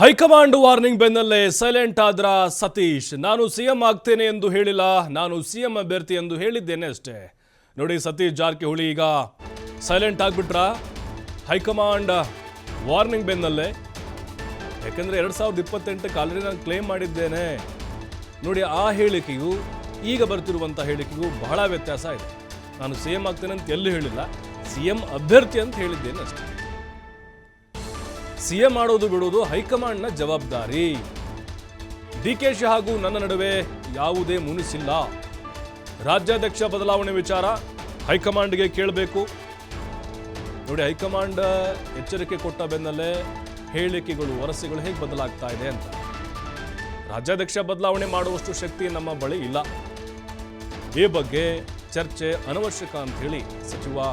High command warning ಬೆನ್ನಲ್ಲೇ silent ಆದ್ರ ಸತೀಶ್. ನಾನು ಸಿಎಂ ಆಗ್ತೇನೆ ಎಂದು ಹೇಳಿಲ್ಲ, ನಾನು ಸಿಎಂ ಅಭ್ಯರ್ಥಿ ಎಂದು ಹೇಳಿದ್ದೇನೆ ಅಷ್ಟೇ. ನೋಡಿ, ಸತೀಶ್ ಜಾರಕಿಹೊಳಿ ಈಗ ಸೈಲೆಂಟ್ ಆಗ್ಬಿಟ್ರ ಹೈಕಮಾಂಡ್ ವಾರ್ನಿಂಗ್ ಬೆನ್ನಲ್ಲೇ. ಯಾಕಂದ್ರೆ 2028ಕ್ಕೆ ಆಲ್ರೆಡಿ ನಾನು ಕ್ಲೇಮ್ ಮಾಡಿದ್ದೇನೆ. ನೋಡಿ, ಆ ಹೇಳಿಕೆಗೂ ಈಗ ಬರ್ತಿರುವಂಥ ಹೇಳಿಕೆಗೂ ಬಹಳ ವ್ಯತ್ಯಾಸ ಇದೆ. ನಾನು ಸಿಎಂ ಆಗ್ತೇನೆ ಅಂತ ಎಲ್ಲೂ ಹೇಳಿಲ್ಲ, ಸಿಎಂ ಅಭ್ಯರ್ಥಿ ಅಂತ ಹೇಳಿದ್ದೇನೆ ಅಷ್ಟೇ. ಸಿಎಂ ಮಾಡೋದು ಬಿಡೋದು ಹೈಕಮಾಂಡ್ನ ಜವಾಬ್ದಾರಿ. ಡಿಕೆಶಿ ಹಾಗೂ ನನ್ನ ನಡುವೆ ಯಾವುದೇ ಮುನಿಸಿಲ್ಲ. ರಾಜ್ಯಾಧ್ಯಕ್ಷ ಬದಲಾವಣೆ ವಿಚಾರ ಹೈಕಮಾಂಡ್ಗೆ ಕೇಳಬೇಕು. ನೋಡಿ, ಹೈಕಮಾಂಡ್ ಎಚ್ಚರಿಕೆ ಕೊಟ್ಟ ಬೆನ್ನಲ್ಲೇ ಹೇಳಿಕೆಗಳು, ವರಸೆಗಳು ಹೇಗೆ ಬದಲಾಗ್ತಾ ಇದೆ ಅಂತ. ರಾಜ್ಯಾಧ್ಯಕ್ಷ ಬದಲಾವಣೆ ಮಾಡುವಷ್ಟು ಶಕ್ತಿ ನಮ್ಮ ಬಳಿ ಇಲ್ಲ. ಈ ಬಗ್ಗೆ ಚರ್ಚೆ ಅನವಶ್ಯಕ ಅಂತ ಹೇಳಿ ಸಚಿವ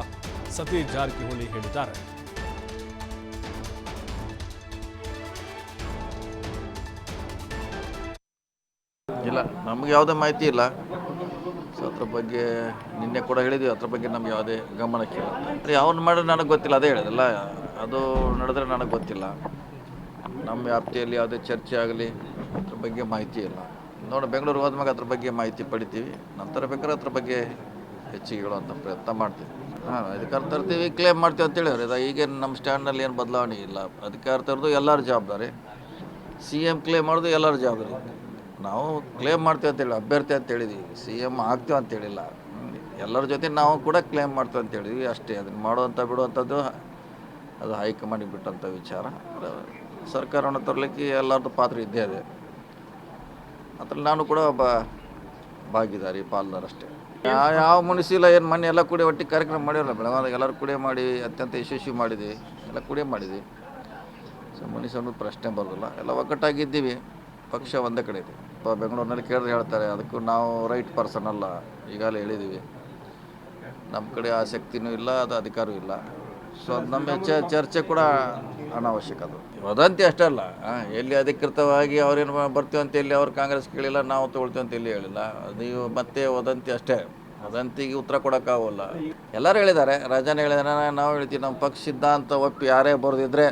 ಸತೀಶ್ ಜಾರಕಿಹೊಳಿ ಹೇಳಿದ್ದಾರೆ. ಇಲ್ಲ, ನಮ್ಗೆ ಯಾವುದೇ ಮಾಹಿತಿ ಇಲ್ಲ. ಸೊ ಅದ್ರ ಬಗ್ಗೆ ನಿನ್ನೆ ಕೂಡ ಹೇಳಿದ್ವಿ, ಅದ್ರ ಬಗ್ಗೆ ನಮ್ಗೆ ಯಾವುದೇ ಗಮನಕ್ಕೆ ಇಲ್ಲ. ಯಾವನು ಮಾಡಿದ್ರೆ ನನಗೆ ಗೊತ್ತಿಲ್ಲ, ಅದೇ ಹೇಳಿದಲ್ಲ. ಅದು ನಡೆದ್ರೆ ನನಗೆ ಗೊತ್ತಿಲ್ಲ. ನಮ್ಮ ವ್ಯಾಪ್ತಿಯಲ್ಲಿ ಯಾವುದೇ ಚರ್ಚೆ ಆಗಲಿ ಅದ್ರ ಬಗ್ಗೆ ಮಾಹಿತಿ ಇಲ್ಲ. ನೋಡಿ, ಬೆಂಗಳೂರು ಹೋದ್ಮಾಗ ಅದ್ರ ಬಗ್ಗೆ ಮಾಹಿತಿ ಪಡಿತೀವಿ. ನಂತರ ಬೇಕಾದ್ರೆ ಅದ್ರ ಬಗ್ಗೆ ಹೆಚ್ಚಿಗೆ ಹೇಳುವಂಥ ಪ್ರಯತ್ನ ಮಾಡ್ತೀವಿ. ಅಧಿಕಾರ ತರ್ತೀವಿ, ಕ್ಲೇಮ್ ಮಾಡ್ತೀವಿ ಅಂತ ಹೇಳಿದ್ರೆ ಈಗೇನು ನಮ್ಮ ಸ್ಟ್ಯಾಂಡ್ನಲ್ಲಿ ಏನು ಬದಲಾವಣೆ ಇಲ್ಲ. ಅಧಿಕಾರ ತರೋದು ಎಲ್ಲರ ಜವಾಬ್ದಾರಿ, CM ಕ್ಲೇಮ್ ಮಾಡೋದು ಎಲ್ಲರ ಜವಾಬ್ದಾರಿ. ನಾವು ಕ್ಲೇಮ್ ಮಾಡ್ತೀವಿ ಅಂತೇಳಿ ಅಭ್ಯರ್ಥಿ ಅಂತ ಹೇಳಿದ್ವಿ, CM ಆಗ್ತೀವಿ ಅಂತೇಳಿಲ್ಲ. ಎಲ್ಲರ ಜೊತೆ ನಾವು ಕೂಡ ಕ್ಲೇಮ್ ಮಾಡ್ತೀವಿ ಅಂತ ಹೇಳಿದ್ವಿ ಅಷ್ಟೇ. ಅದನ್ನು ಮಾಡುವಂಥ ಬಿಡುವಂಥದ್ದು ಅದು ಹೈಕಮಾಂಡಿಗೆ ಬಿಟ್ಟಂಥ ವಿಚಾರ. ಸರ್ಕಾರವನ್ನು ತರಲಿಕ್ಕೆ ಎಲ್ಲರದ್ದು ಪಾತ್ರ ಇದ್ದೇ ಇದೆ. ಅದ್ರಲ್ಲಿ ನಾನು ಕೂಡ ಒಬ್ಬ ಭಾಗಿದಾರಿ, ಪಾಲ್ದಾರ ಅಷ್ಟೇ. ಯಾವ ಮುನಿಸಿಲ್ಲ, ಏನು ಮೊನ್ನೆ ಎಲ್ಲ ಕೂಡಿ ಒಟ್ಟಿಗೆ ಕಾರ್ಯಕ್ರಮ ಮಾಡಿರಲ್ಲ. ಬೆಳಗಾವಿದಾಗ ಎಲ್ಲರೂ ಕೂಡಿ ಮಾಡಿ ಅತ್ಯಂತ ಯಶಸ್ವಿ ಮಾಡಿದ್ವಿ, ಎಲ್ಲ ಕೂಡಿ ಮಾಡಿದ್ವಿ. ಸೊ ಮುನಿಸ್ ಅನ್ನೋದು ಪ್ರಶ್ನೆ ಬರೋದಿಲ್ಲ. ಎಲ್ಲ ಒಗ್ಗಟ್ಟಾಗಿದ್ದೀವಿ, ಪಕ್ಷ ಒಂದೇ ಕಡೆ ಇದೆ. ಬೆಂಗಳೂರಿನಲ್ಲಿ ಕೇಳಿದ್ರೆ ಹೇಳ್ತಾರೆ, ಅದಕ್ಕೂ ನಾವು ರೈಟ್ ಪರ್ಸನ್ ಅಲ್ಲ, ಈಗಾಗಲೇ ಹೇಳಿದ್ದೀವಿ. ನಮ್ಮ ಕಡೆ ಆಸಕ್ತಿನೂ ಇಲ್ಲ, ಅದು ಅಧಿಕಾರವೂ ಇಲ್ಲ. ಸೊ ಅದು ನಮ್ಮ ಚರ್ಚೆ ಕೂಡ ಅನಾವಶ್ಯಕ. ಅದು ವದಂತಿ ಅಷ್ಟೇ ಅಲ್ಲ. ಎಲ್ಲಿ ಅಧಿಕೃತವಾಗಿ ಅವ್ರೇನು ಬರ್ತೀವಿ ಅಂತ ಎಲ್ಲಿ ಅವ್ರು ಕಾಂಗ್ರೆಸ್ ಕೇಳಿಲ್ಲ, ನಾವು ತೊಗೊಳ್ತೀವಿ ಅಂತ ಎಲ್ಲಿ ಹೇಳಿಲ್ಲ. ಅದು ಮತ್ತೆ ವದಂತಿ ಅಷ್ಟೇ. ವದಂತಿಗೆ ಉತ್ತರ ಕೊಡೋಕ್ಕಾಗಲ್ಲ. ಎಲ್ಲರೂ ಹೇಳಿದ್ದಾರೆ, ರಾಜನೇ ಹೇಳಿದಾರೆ, ನಾವು ಹೇಳ್ತೀವಿ. ನಮ್ಮ ಪಕ್ಷ ಸಿದ್ಧಾಂತ ಒಪ್ಪಿ ಯಾರೇ ಬರೆದಿದ್ರೆ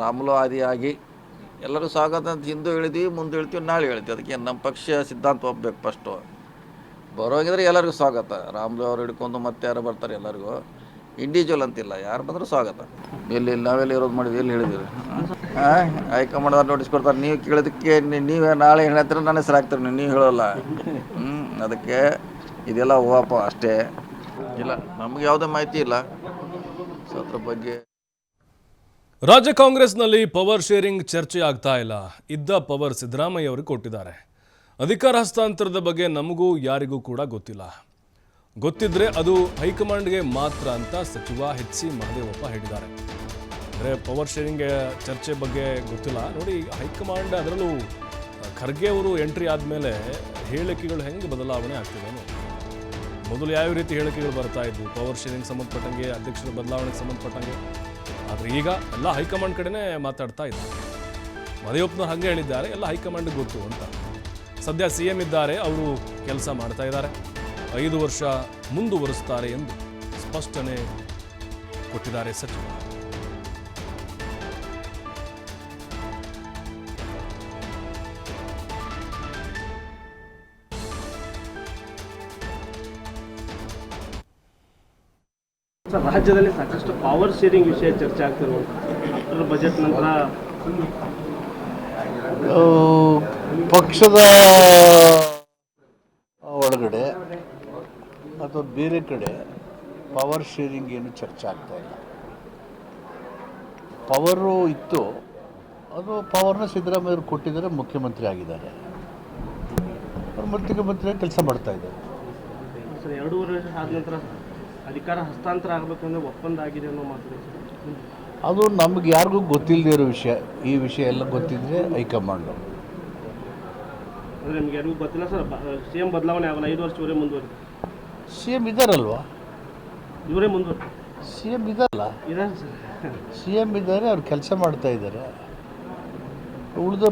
ರಾಮುಲು ಆದಿಯಾಗಿ ಎಲ್ಲರೂ ಸ್ವಾಗತ ಅಂತ ಹಿಂದೂ ಹೇಳಿದ್ವಿ, ಮುಂದೆ ಹೇಳ್ತೀವಿ, ನಾಳೆ ಹೇಳ್ತೀವಿ. ಅದಕ್ಕೆ ನಮ್ಮ ಪಕ್ಷ ಸಿದ್ಧಾಂತ ಒಪ್ಪಬೇಕು ಫಸ್ಟು. ಬರೋಗಿದ್ರೆ ಎಲ್ಲರಿಗೂ ಸ್ವಾಗತ. ರಾಮುಲು ಅವ್ರು ಹಿಡ್ಕೊಂಡು ಮತ್ತೆ ಯಾರು ಬರ್ತಾರೆ, ಎಲ್ಲರಿಗೂ ಇಂಡಿವಿಜುವಲ್ ಅಂತಿಲ್ಲ, ಯಾರು ಬಂದರೂ ಸ್ವಾಗತ. ಎಲ್ಲಿ ನಾವೆಲ್ಲ ಇರೋದು ಮಾಡಿದ್ವಿ, ಎಲ್ಲಿ ಹೇಳಿದ್ದೀವಿ. ಹೈಕಮಾಂಡ್ ಅವ್ರು ನೋಟಿಸ್ ಕೊಡ್ತಾರೆ, ನೀವು ಕೇಳೋದಕ್ಕೆ ನೀವೇ ನಾಳೆ ಹೇಳ್ತೀರ, ನನ್ನ ಹೆಸರು ಹಾಕ್ತಾರೆ, ನೀವು ಹೇಳೋಲ್ಲ. ಅದಕ್ಕೆ ಇದೆಲ್ಲ ಹೂವಪ್ಪ ಅಷ್ಟೇ. ಇಲ್ಲ, ನಮ್ಗೆ ಯಾವುದೇ ಮಾಹಿತಿ ಇಲ್ಲ. ಸೊ ಅದ್ರ ಬಗ್ಗೆ ರಾಜ್ಯ ಕಾಂಗ್ರೆಸ್ನಲ್ಲಿ ಪವರ್ ಶೇರಿಂಗ್ ಚರ್ಚೆ ಆಗ್ತಾ ಇಲ್ಲ. ಇದ್ದ ಪವರ್ ಸಿದ್ದರಾಮಯ್ಯ ಅವರು ಕೊಟ್ಟಿದ್ದಾರೆ. ಅಧಿಕಾರ ಹಸ್ತಾಂತರದ ಬಗ್ಗೆ ನಮಗೂ ಯಾರಿಗೂ ಕೂಡ ಗೊತ್ತಿಲ್ಲ. ಗೊತ್ತಿದ್ರೆ ಅದು ಹೈಕಮಾಂಡ್ಗೆ ಮಾತ್ರ ಅಂತ ಸಚಿವ ಎಚ್ ಸಿ ಮಹದೇವಪ್ಪ ಹೇಳಿದ್ದಾರೆ. ಅಂದರೆ ಪವರ್ ಶೇರಿಂಗ್ ಚರ್ಚೆ ಬಗ್ಗೆ ಗೊತ್ತಿಲ್ಲ. ನೋಡಿ, ಹೈಕಮಾಂಡ್ ಅದರಲ್ಲೂ ಖರ್ಗೆ ಅವರು ಎಂಟ್ರಿ ಆದಮೇಲೆ ಹೇಳಿಕೆಗಳು ಹೆಂಗೆ ಬದಲಾವಣೆ ಆಗ್ತಿದೆ. ಮೊದಲು ಯಾವ ರೀತಿ ಹೇಳಿಕೆಗಳು ಬರ್ತಾ ಇದ್ವು ಪವರ್ ಶೇರಿಂಗ್ ಸಂಬಂಧಪಟ್ಟಂಗೆ, ಅಧ್ಯಕ್ಷರ ಬದಲಾವಣೆಗೆ ಸಂಬಂಧಪಟ್ಟಂಗೆ. ಆದರೆ ಈಗ ಎಲ್ಲ ಹೈಕಮಾಂಡ್ ಕಡೆನೇ ಮಾತಾಡ್ತಾ ಇದ್ದಾರೆ. ಮಹದೇವಪ್ಪನವ್ರು ಹಾಗೆ ಹೇಳಿದ್ದಾರೆ, ಎಲ್ಲ ಹೈಕಮಾಂಡ್ಗೆ ಗೊತ್ತು ಅಂತ. ಸದ್ಯ CM ಇದ್ದಾರೆ, ಅವರು ಕೆಲಸ ಮಾಡ್ತಾ ಇದ್ದಾರೆ, 5 ವರ್ಷ ಮುಂದುವರಿಸ್ತಾರೆ ಎಂದು ಸ್ಪಷ್ಟನೆ ಕೊಟ್ಟಿದ್ದಾರೆ ಸಚಿವ. ರಾಜ್ಯದಲ್ಲಿ ಸಾಕಷ್ಟು ಪವರ್ ಶೇರಿಂಗ್ ವಿಷಯ ಚರ್ಚೆ ಆಗ್ತಿರುವಂಥದ್ದು. ಬಜೆಟ್ ನಂತರ ಪಕ್ಷದ ಒಳಗಡೆ ಅಥವಾ ಬೇರೆ ಕಡೆ ಪವರ್ ಶೇರಿಂಗ್ ಏನು ಚರ್ಚೆ ಆಗ್ತಾ ಇಲ್ಲ. ಪವರು ಇತ್ತು, ಅದು ಪವರ್ನ ಸಿದ್ದರಾಮಯ್ಯವರು ಕೊಟ್ಟಿದ್ದಾರೆ, ಮುಖ್ಯಮಂತ್ರಿ ಆಗಿದ್ದಾರೆ. ಅವರು ಮುಖ್ಯಮಂತ್ರಿಯಾಗಿ ಕೆಲಸ ಮಾಡ್ತಾ ಇದ್ದಾರೆ. ಸರ್, 2.5 ವರ್ಷ ಆದ ನಂತರ ಅಧಿಕಾರ ಹಸ್ತಾಂತರ ಆಗಬೇಕು ಅಂದರೆ ಒಪ್ಪಂದ ಆಗಿದೆ ಅನ್ನೋ ಮಾತು. ಅದು ನಮ್ಗೆ ಯಾರಿಗೂ ಗೊತ್ತಿಲ್ಲದೇ ಇರೋ ವಿಷಯ. ಈ ವಿಷಯ ಎಲ್ಲ ಗೊತ್ತಿದ್ರೆ ಹೈಕಮಾಂಡು. ಅಂದರೆ ನಿಮ್ಗೆ ಯಾರಿಗೂ ಗೊತ್ತಿಲ್ಲ ಸರ್. CM ಬದಲಾವಣೆ ಆಗಲ್ಲ, 5 ವರ್ಷ ಇವರೇ ಮುಂದುವರಿ. CM ಇದ್ದಾರಲ್ವಾ, ಇವರೇ ಮುಂದುವರಿ. CM ಇದ್ದಾರಲ್ಲ, ಇದ್ದಾರೆ ಸರ್. CM ಇದ್ದಾರೆ, ಅವ್ರು ಕೆಲಸ ಮಾಡ್ತಾ ಇದ್ದಾರೆ. ಉಳಿದ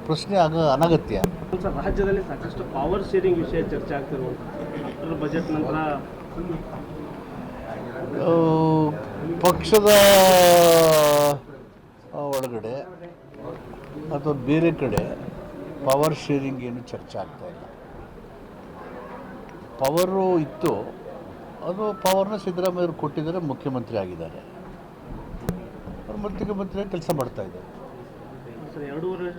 ಪ್ರಶ್ನೆ ಅನಗತ್ಯ. ಸರ್, ರಾಜ್ಯದಲ್ಲಿ ಸಾಕಷ್ಟು ಪವರ್ ಶೇರಿಂಗ್ ವಿಷಯ ಚರ್ಚೆ ಆಗ್ತಿರುವಂಥದ್ದು. ಬಜೆಟ್ ನಂತರ ಪಕ್ಷದ ಒಳಗಡೆ ಅಥವಾ ಬೇರೆ ಕಡೆ ಪವರ್ ಶೇರಿಂಗ್ ಏನು ಚರ್ಚೆ ಆಗ್ತಾ ಇಲ್ಲ. ಪವರು ಇತ್ತು, ಅದು ಪವರ್ನ ಸಿದ್ದರಾಮಯ್ಯವ್ರು ಕೊಟ್ಟಿದ್ದಾರೆ, ಮುಖ್ಯಮಂತ್ರಿ ಆಗಿದ್ದಾರೆ. ಅವರು ಮುಖ್ಯಮಂತ್ರಿಯಾಗಿ ಕೆಲಸ ಮಾಡ್ತಾಯಿದ್ದಾರೆ. ಸರ್ 2.5 ವರ್ಷ